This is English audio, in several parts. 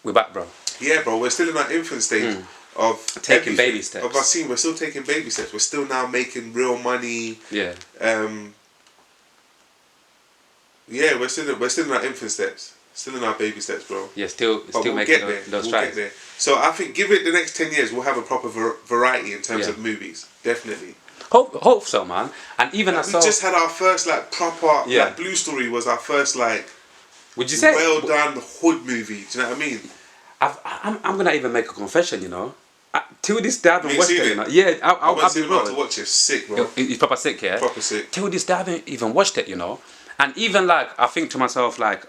We're back, bro. Yeah, bro. We're still in our infant stage of taking baby steps. Of our scene, we're still taking baby steps. We're still now making real money. Yeah. Yeah, we're still in our infant steps. Still in our baby steps, bro. Yeah, still we'll making get there. those we'll strides. Get there. So I think give it the next 10 years, we'll have a proper variety in terms of movies. Definitely. Hope so, man. And even we just had our first like proper like Blue Story was our first like. Would you say well done hood movie? Do you know what I mean? I'm gonna even make a confession, you know. Till this day I haven't watched it, you know. Yeah, I'll be real. To watch it. Sick, bro. It's proper sick, yeah. Proper sick. Till this day I haven't even watched it, you know. And even like I think to myself like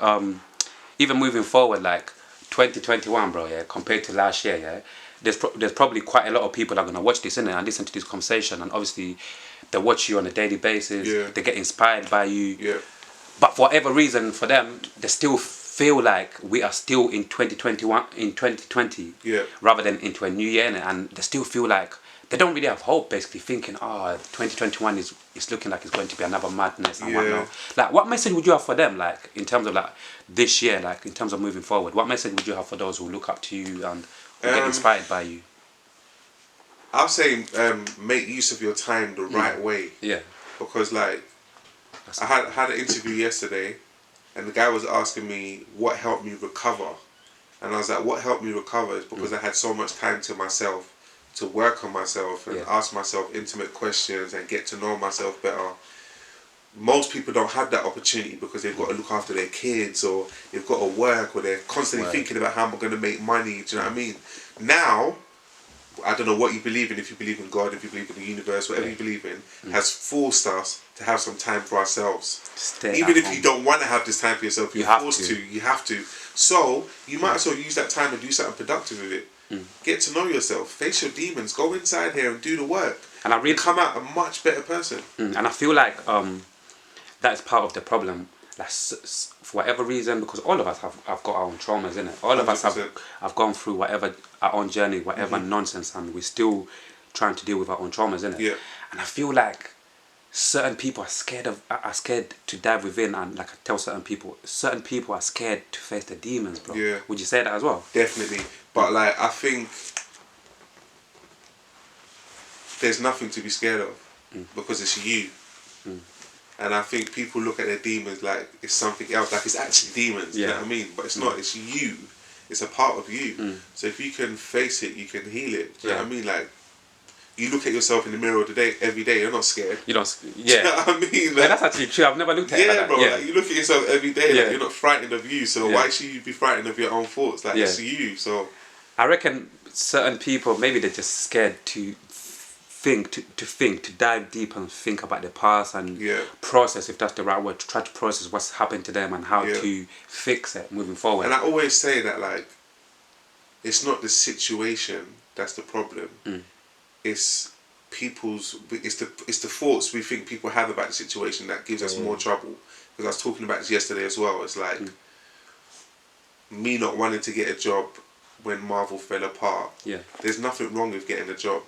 even moving forward like 2021, bro, yeah, compared to last year, yeah. There's probably quite a lot of people that are gonna watch this, innit, and listen to this conversation, and obviously they watch you on a daily basis. Yeah. They get inspired by you. Yeah. But for whatever reason, for them, they still feel like we are still in 2020, rather than into a new year, and they still feel like they don't really have hope. Basically, thinking, 2021 is looking like it's going to be another madness and whatnot. Like, what message would you have for them, like in terms of like this year, like in terms of moving forward? What message would you have for those who look up to you and who get inspired by you? I'll say make use of your time the right way. Yeah. Because like I had an interview yesterday, and the guy was asking me what helped me recover, and I was like, what helped me recover is because I had so much time to myself to work on myself and ask myself intimate questions and get to know myself better. Most people don't have that opportunity because they've got to look after their kids, or they've got to work, or they're constantly thinking about how am I going to make money. Do you know what I mean? Now, I don't know what you believe in, if you believe in God, if you believe in the universe, whatever you believe in, has forced us to have some time for ourselves. Even if you don't want to have this time for yourself, you're forced to. You have to. So, you might as well use that time and do something productive with it. Get to know yourself, face your demons, go inside here and do the work. And I really come out a much better person. And I feel like that's part of the problem. Like, for whatever reason, because all of us have got our own traumas, innit? All of us have gone through whatever our own journey, whatever nonsense, and we're still trying to deal with our own traumas, innit? Yeah. And I feel like certain people are scared to dive within, and like I tell certain people are scared to face the demons, bro. Yeah. Would you say that as well? Definitely. But like I think there's nothing to be scared of because it's you. And I think people look at their demons like it's something else, like it's actually demons, you know what I mean? But it's not, it's you. It's a part of you. So if you can face it, you can heal it. Do you know what I mean? Like, you look at yourself in the mirror every day, you're not scared. You don't, yeah. Do you know what I mean? Like, that's actually true, I've never looked at it like that. Bro, like, you look at yourself every day, like, you're not frightened of you, so why should you be frightened of your own thoughts? Like, it's you, so... I reckon certain people, maybe they're just scared to to dive deep and think about the past and process, if that's the right word, to try to process what's happened to them and how to fix it moving forward. And I always say that, like, it's not the situation that's the problem. It's it's the thoughts we think people have about the situation that gives us more trouble. Because I was talking about this yesterday as well. It's like me not wanting to get a job when Marvel fell apart. There's nothing wrong with getting a job.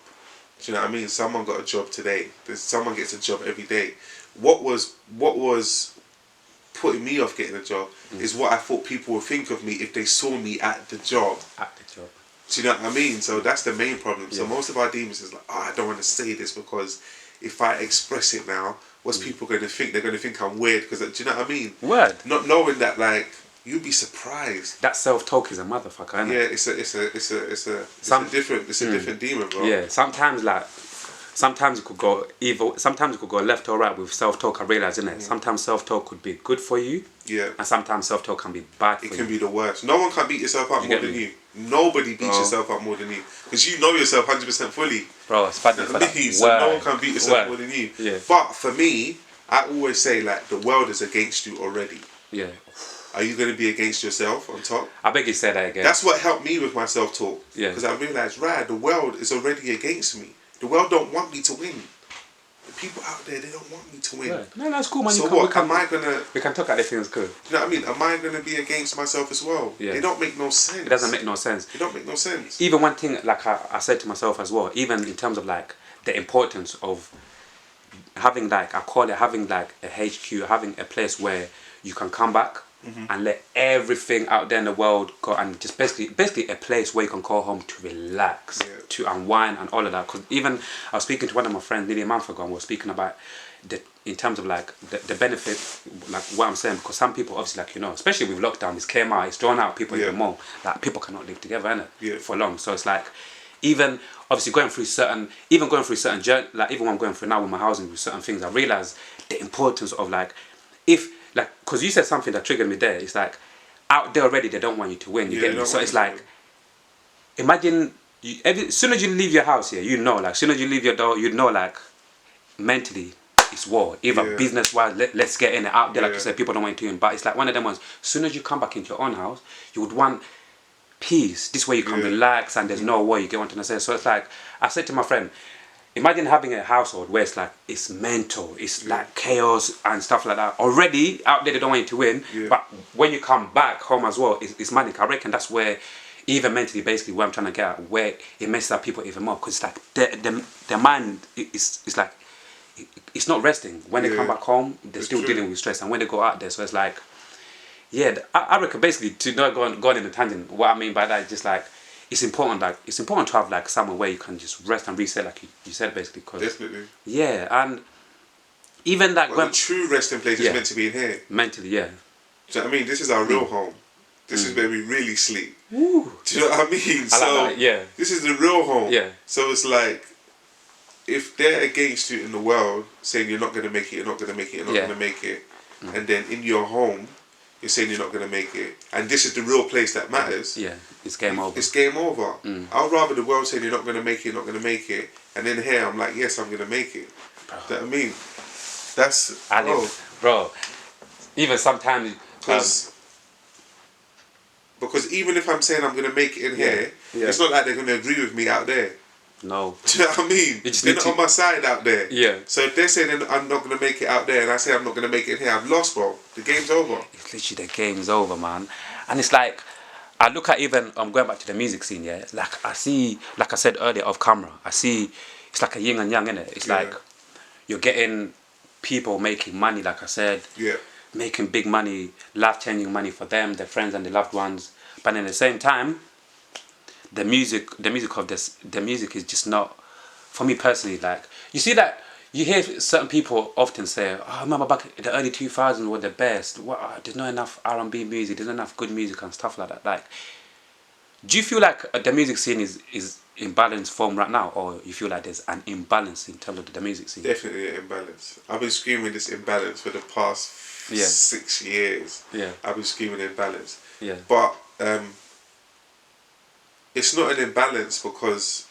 Do you know what I mean? Someone got a job today. Someone gets a job every day. What was putting me off getting a job is what I thought people would think of me if they saw me at the job. Do you know what I mean? So that's the main problem. So most of our demons is like, I don't want to say this because if I express it now, what's people going to think? They're going to think I'm weird because, do you know what I mean? Word. Not knowing that, like, you'd be surprised. That self-talk is a motherfucker, isn't it? Yeah, it's a different demon, bro. Yeah, sometimes it could go evil. Sometimes it could go left or right with self-talk. I realise, innit? Sometimes self-talk could be good for you. Yeah. And sometimes self-talk can be bad for you. It can be the worst. No one can beat yourself up more than you. Nobody beats yourself up more than you. Because you know yourself 100% fully. Bro, it's bad for that. So no one can beat yourself more than you. Yeah. But for me, I always say, like, the world is against you already. Yeah. Are you going to be against yourself on top? I beg you say that again. That's what helped me with my self-talk. Yeah. Because I realised, the world is already against me. The world don't want me to win. The people out there, they don't want me to win. Right. No, that's cool, man. So what? Am I gonna? We can talk about these things, good. You know what I mean? Am I gonna be against myself as well? Yeah. They don't make no sense. It doesn't make no sense. It don't make no sense. Even one thing, like I said to myself as well, even in terms of like the importance of having like, I call it having like a HQ, having a place where you can come back and let everything out there in the world go, and just basically a place where you can call home to relax, to unwind and all of that. Because even I was speaking to one of my friends nearly a month ago, and we were speaking about in terms of like the benefit, like what I'm saying, because some people obviously, like, you know, especially with lockdown, it's came out, it's drawn out people even more. Like, people cannot live together, innit? For long. So it's like, even obviously going through certain journey, like even what I'm going through now with my housing, with certain things, I realise the importance of like, if like, because you said something that triggered me there. It's like, out there already they don't want you to win. You get me? So it's like, imagine as soon as you leave your house here, you know, like, as soon as you leave your door, you know, like, mentally it's war. Either business wise, let's get in it out there, like you said, people don't want you to win. But it's like one of them ones. As soon as you come back into your own house, you would want peace. This way you can relax and there's no war. You get what I'm saying? So it's like, I said to my friend, imagine having a household where it's like, it's mental, it's like chaos and stuff like that. Already out there they don't want you to win, but when you come back home as well, it's manic. I reckon that's where, even mentally, basically where I'm trying to get at, where it messes up people even more, because it's like their mind is like, it's not resting. When they come back home, they're still dealing with stress, and when they go out there, so it's like, I reckon basically, to not go on in a tangent, what I mean by that is just like, it's important to have like somewhere where you can just rest and reset, like you said, basically. Cause, definitely. Yeah, and even that. Well, the true resting place is meant to be in here. Mentally, yeah. Do you know what I mean? This is our real home. This is where we really sleep. Ooh. Do you know what I mean? This is the real home. Yeah. So it's like, if they're against you in the world, saying you're not going to make it, you're not going to make it, you're not going to make it, and then in your home, you're saying you're not going to make it, and this is the real place that matters. Yeah, it's game over. It's game over. I'd rather the world saying you're not going to make it, you're not going to make it, and then here I'm like, yes, I'm going to make it. Bro. Do you know what I mean? That's... Bro, even sometimes... Because even if I'm saying I'm going to make it in here, it's not like they're going to agree with me out there. No. Do you know what I mean? They're not on my side out there. Yeah. So if they're saying I'm not going to make it out there, and I say I'm not going to make it in here, I've lost, bro. The game's over. It's literally, the game's over, man. And it's like, I look at even, I'm going back to the music scene, yeah? Like, I see, like I said earlier, off camera, I see, it's like a yin and yang, innit? It's like, you're getting people making money, like I said. Yeah. Making big money, life-changing money for them, their friends and their loved ones. But at the same time, the music is just not, for me personally, like, you see that, you hear certain people often say, oh, I remember back in the early 2000s were the best. There's not enough R&B music, there's not enough good music and stuff like that. Like, do you feel like the music scene is in balanced form right now, or you feel like there's an imbalance in terms of the music scene? Definitely an imbalance. I've been screaming this imbalance for the past 6 years. Yeah. I've been screaming imbalance. Yeah. But it's not an imbalance because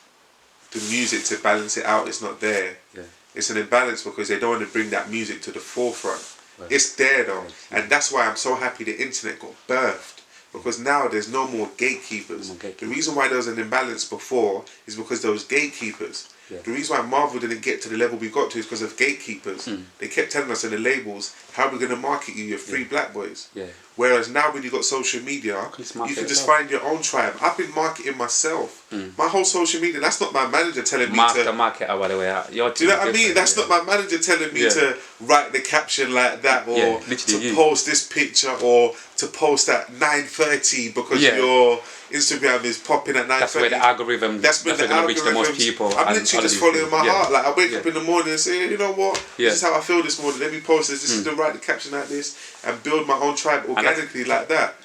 the music to balance it out is not there. Yeah. It's an imbalance because they don't want to bring that music to the forefront. Right. It's there though. Right. And that's why I'm so happy the internet got birthed. Because now there's no more gatekeepers. The reason why there was an imbalance before is because there was gatekeepers. Yeah. The reason why Marvel didn't get to the level we got to is because of gatekeepers. They kept telling us in the labels, how are we going to market you? You're free black boys. Yeah. Whereas now when you've got social media, you can just find your own tribe. I've been marketing myself. My whole social media, that's not my manager telling me to... Marketer, by the way. Do you know what I mean? That's not my manager telling me to write the caption like that, or to post this picture, or to post at 9:30 because your Instagram is popping at 9:30. That's where the algorithm. That's where the algorithm reach the most people. I'm literally just following my heart. Like, I wake up in the morning and say, you know what? This is how I feel this morning. Let me post this. This is the write the caption like this, and build my own tribe organically like that.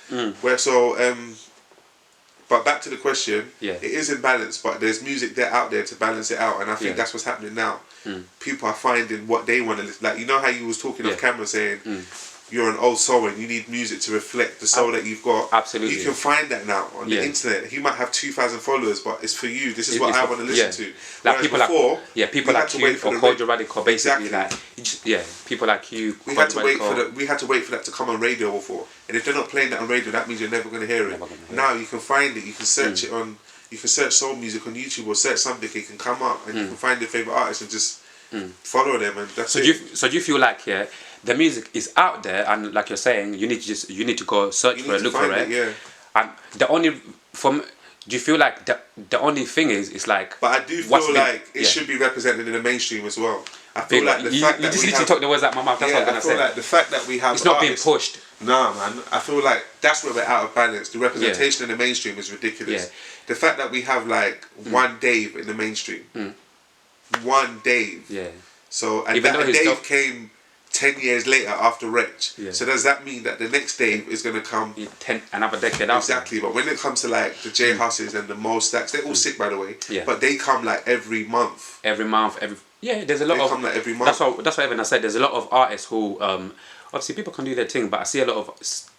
Where but back to the question. It is imbalanced, but there's music there out there to balance it out, and I think that's what's happening now. People are finding what they want to listen. Like, you know how you was talking off camera saying. You're an old soul and you need music to reflect the soul that you've got. Absolutely. You can find that now on the internet. You might have 2,000 followers, but it's for you. This is what I want to listen to. Like people before, people like you or Cordial Radical, basically. Like, people like you. We had to wait for that to come on radio before. And if they're not playing that on radio, that means you're never going to hear it. Now you can find it. You can search it on. You can search soul music on YouTube or search something. It can come up and you can find your favorite artist and just follow them, and that's it. So do you feel like the music is out there, and like you're saying, you need to go search for it, look for it. And the only do you feel like the only thing is like? But I do feel like it should be represented in the mainstream as well. I feel like the fact that you just literally took the words out of my mouth. That's what I'm gonna say. I feel like the fact that we have it's not being pushed. Nah, man. I feel like that's where we're out of balance. The representation in the mainstream is ridiculous. Yeah. The fact that we have like one Dave in the mainstream, one Dave. Yeah. So and even that Dave came 10 years later after Wretch. Yeah. So does that mean that the next Dave is going to come another decade after? Exactly. But when it comes to like the J Husses and the Mo Stacks, they're all sick, by the way. Yeah. But they come like every month. There's a lot of. Come like every month. That's what Evan said. There's a lot of artists who obviously people can do their thing, but I see a lot of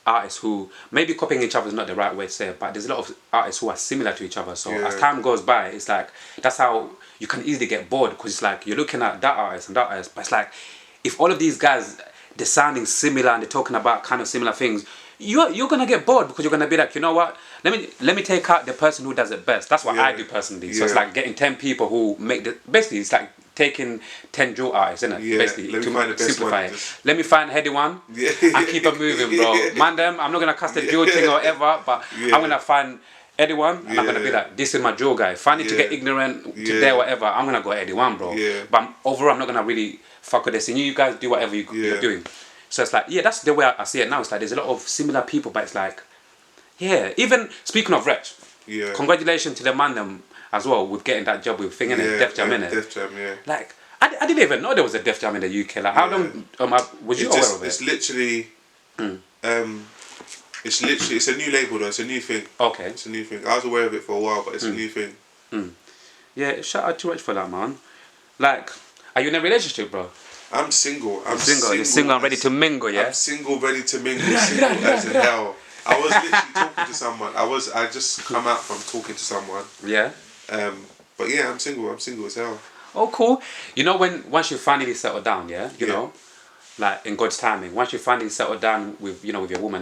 artists who maybe copying each other is not the right way to say it, but there's a lot of artists who are similar to each other. So as time goes by, it's like that's how you can easily get bored, because it's like you're looking at that artist and that artist, but it's like if all of these guys they're sounding similar and they're talking about kind of similar things, you're gonna get bored, because you're gonna be like, you know what? Let me take out the person who does it best. That's what I do personally. So it's like getting 10 people who make basically it's like taking 10 drill artists, isn't it? Yeah, basically to simplify it. Just... Let me find a heady one and keep it moving, bro. Man, I'm not gonna cast the drill thing or whatever, but I'm gonna find Eddie One and I'm gonna be like, this is my drill guy. If I need to get ignorant today or whatever, I'm gonna go Eddie One, bro. But overall I'm not gonna really fuck with this, and you guys do whatever you're doing. So it's like, that's the way I see it now. It's like there's a lot of similar people, but it's like, even speaking of Wretch, congratulations to the man them as well with getting that job with thing in it, Def Jam, innit? Def Jam, Like, I didn't even know there was a Def Jam in the UK. Like, how long was you aware of it? It's literally, it's a new label though. It's a new thing. Okay. It's a new thing. I was aware of it for a while, but it's a new thing. Yeah, shout out to Wretch for that, man. Like, are you in a relationship, bro? I'm single. I'm single. You're single and ready to mingle, yeah? I'm single, ready to mingle. Single as in hell. I was literally talking to someone. I just come out from talking to someone. Yeah. But yeah, I'm single. I'm single as hell. Oh, cool. You know, once you finally settle down, you know, like in God's timing, once you finally settle down with, you know, with your woman,